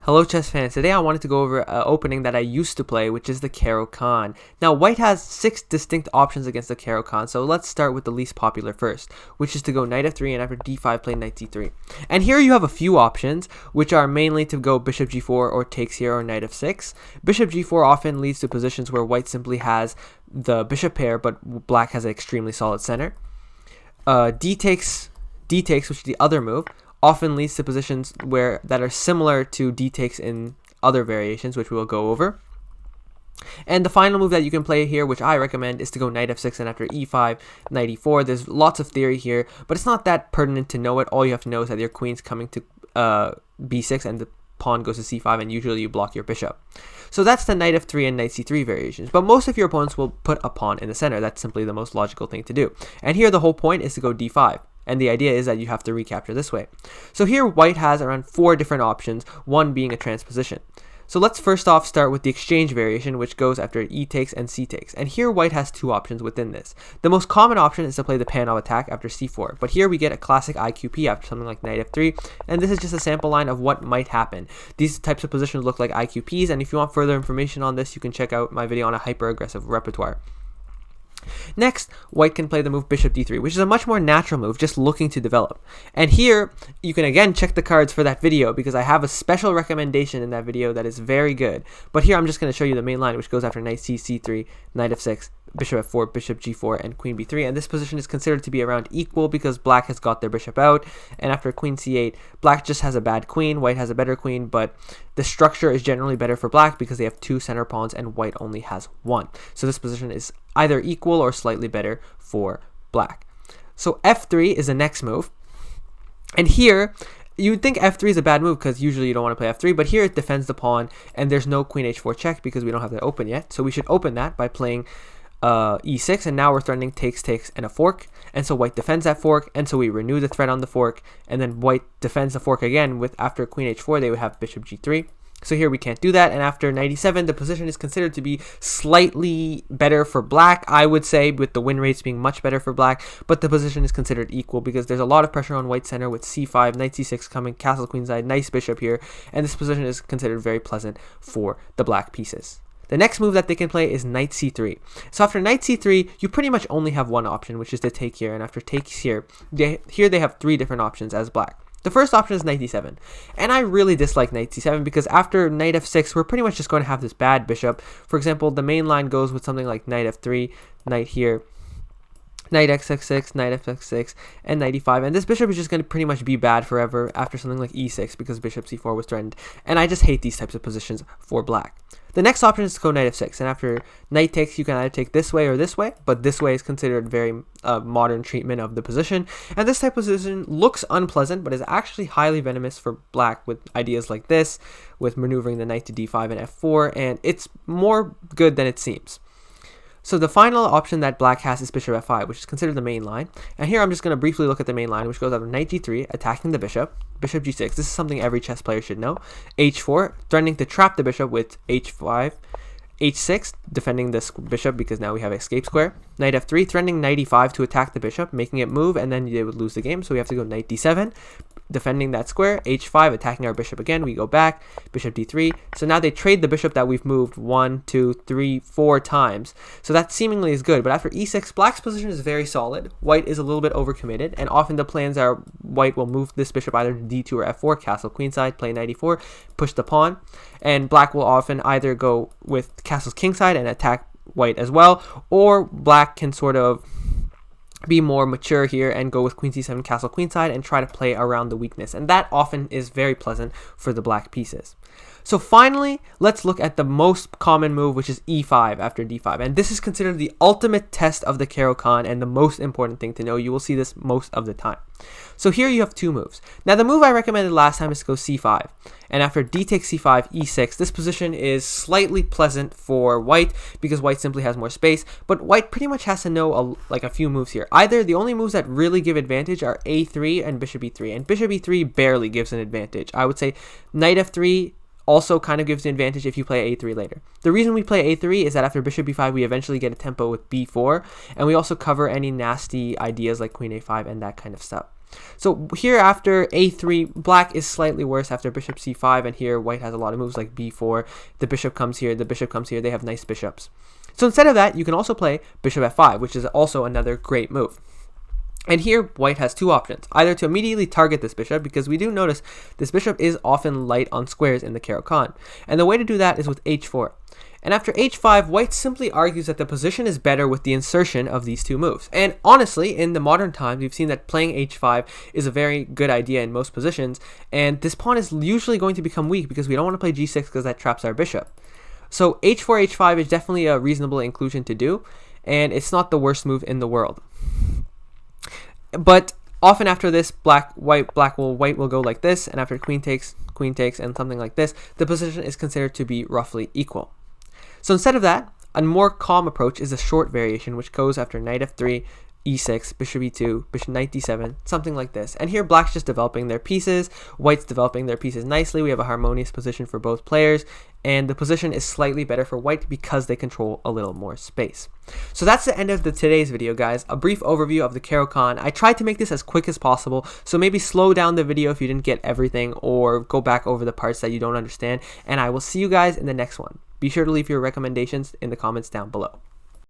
Hello chess fans, today I wanted to go over an opening that I used to play, which is the Caro-Kann. Now white has 6 distinct options against the Caro-Kann, so let's start with the least popular first, which is to go knight f3 and after d5 play knight c3. And here you have a few options, which are mainly to go bishop g4 or takes here or knight f6. Bishop g4 often leads to positions where white simply has the bishop pair, but black has an extremely solid center. D takes, which is the other move, often leads to positions that are similar to d takes in other variations, which we will go over. And the final move that you can play here, which I recommend, is to go knight f6 and after e5, knight e4. There's lots of theory here, but it's not that pertinent to know it. All you have to know is that your queen's coming to b6 and the pawn goes to c5, and usually you block your bishop. So that's the knight f3 and knight c3 variations, but most of your opponents will put a pawn in the center. That's simply the most logical thing to do. And here the whole point is to go d5. And the idea is that you have to recapture this way. So here white has around 4 different options, one being a transposition. So let's first off start with the exchange variation, which goes after e takes and c takes. And here white has 2 options within this. The most common option is to play the Panov attack after c4. But here we get a classic IQP after something like knight f3. And this is just a sample line of what might happen. These types of positions look like IQPs. And if you want further information on this, you can check out my video on a hyper-aggressive repertoire. Next, white can play the move bishop d3, which is a much more natural move, just looking to develop. And here, you can again check the cards for that video, because I have a special recommendation in that video that is very good. But here I'm just going to show you the main line, which goes after knight c, c3, knight f6, bishop f4, bishop g4, and queen b3. And this position is considered to be around equal because black has got their bishop out. And after queen c8, black just has a bad queen, white has a better queen, but the structure is generally better for black because they have 2 center pawns and white only has 1. So this position is either equal or slightly better for black. So f3 is the next move. And here, you would think f3 is a bad move because usually you don't want to play f3, but here it defends the pawn and there's no queen h4 check because we don't have that open yet. So we should open that by playing e6, and now we're threatening takes, and a fork, and so white defends that fork, and so we renew the threat on the fork, and then white defends the fork again with after queen h4 they would have bishop g3. So here we can't do that, and after knight e7 the position is considered to be slightly better for black, I would say, with the win rates being much better for black, but the position is considered equal because there's a lot of pressure on white center with c5, knight c6 coming, castle queenside, nice bishop here, and this position is considered very pleasant for the black pieces. The next move that they can play is knight c3. So after knight c3, you pretty much only have one option, which is to take here. And after takes here, they have 3 different options as black. The first option is knight d7. And I really dislike knight c7 because after knight f6, we're pretty much just going to have this bad bishop. For example, the main line goes with something like knight f3, knight here, knight x6, knight f6, and knight e5. And this bishop is just going to pretty much be bad forever after something like e6 because bishop c4 was threatened. And I just hate these types of positions for black. The next option is to go knight f6, and after knight takes, you can either take this way or this way, but this way is considered very modern treatment of the position. And this type of position looks unpleasant, but is actually highly venomous for black with ideas like this, with maneuvering the knight to d5 and f4, and it's more good than it seems. So the final option that black has is bishop f5, which is considered the main line. And here I'm just going to briefly look at the main line, which goes after knight g3, attacking the bishop, bishop g6. This is something every chess player should know. h4, threatening to trap the bishop with h5, h6, defending this bishop because now we have escape square. Knight f3, threatening knight e5 to attack the bishop, making it move, and then they would lose the game. So we have to go knight d7, defending that square, h5, attacking our bishop again, we go back, bishop d3. So now they trade the bishop that we've moved 1, 2, 3, 4 times. So that seemingly is good, but after e6, black's position is very solid. White is a little bit overcommitted, and often the plans are white will move this bishop either to d2 or f4, castle queenside, play knight e4, push the pawn, and black will often either go with castle's kingside and attack white as well, or black can sort of be more mature here and go with queen c7, castle queenside, and try to play around the weakness, and that often is very pleasant for the black pieces. So finally, let's look at the most common move, which is e5 after d5, and this is considered the ultimate test of the Caro-Kann and the most important thing to know. You will see this most of the time. So here you have 2 moves. Now the move I recommended last time is to go c5, and after d takes c5, e6, this position is slightly pleasant for white because white simply has more space, but white pretty much has to know a few moves here. Either the only moves that really give advantage are a3 and bishop e3, and bishop e3 barely gives an advantage. I would say knight f3 also kind of gives the advantage if you play a3 later. The reason we play a3 is that after bishop b5 we eventually get a tempo with b4, and we also cover any nasty ideas like queen a5 and that kind of stuff. So here after a3, black is slightly worse after bishop c5, and here white has a lot of moves like b4. The bishop comes here, the bishop comes here. They have nice bishops. So instead of that, you can also play bishop f5, which is also another great move. And here, white has two options, either to immediately target this bishop, because we do notice this bishop is often light on squares in the Caro-Kann. And the way to do that is with h4. And after h5, white simply argues that the position is better with the insertion of these two moves. And honestly, in the modern times, we've seen that playing h5 is a very good idea in most positions, and this pawn is usually going to become weak because we don't want to play g6 because that traps our bishop. So h4, h5 is definitely a reasonable inclusion to do, and it's not the worst move in the world. But often after this, white will go like this, and after queen takes, and something like this, the position is considered to be roughly equal. So instead of that, a more calm approach is a short variation, which goes after knight f3, e6, bishop e2, bishop knight d7, something like this. And here black's just developing their pieces, white's developing their pieces nicely. We have a harmonious position for both players, and the position is slightly better for white because they control a little more space. So that's the end of today's video, guys. A brief overview of the Caro-Kann. I tried to make this as quick as possible, so maybe slow down the video if you didn't get everything, or go back over the parts that you don't understand, and I will see you guys in the next one. Be sure to leave your recommendations in the comments down below.